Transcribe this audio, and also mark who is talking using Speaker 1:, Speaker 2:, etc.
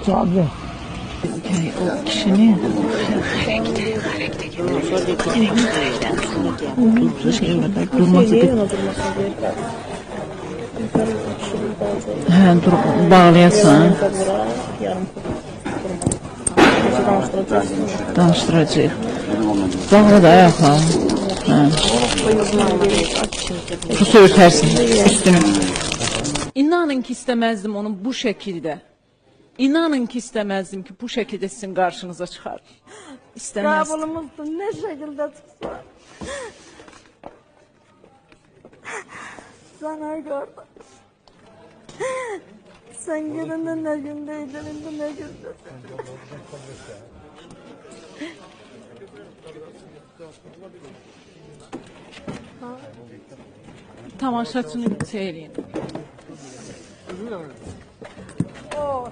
Speaker 1: Cevap ver.
Speaker 2: O kişinin bağlayasan danıştıracaq. Bağla da ayağa. Su örtersin üstünü.
Speaker 3: İnanın ki istemezdim onun bu şekilde. İnanın ki istemezdim ki bu şekilde sizin karşınıza çıkar. İstemezdim.
Speaker 4: Kabulumuzdu ne şekilde çıksa. Sana gördüm. Sen gelinde ne gündeydin, indi ne gündeydin.
Speaker 3: Tamaşaçını seyreyin.
Speaker 4: Oh.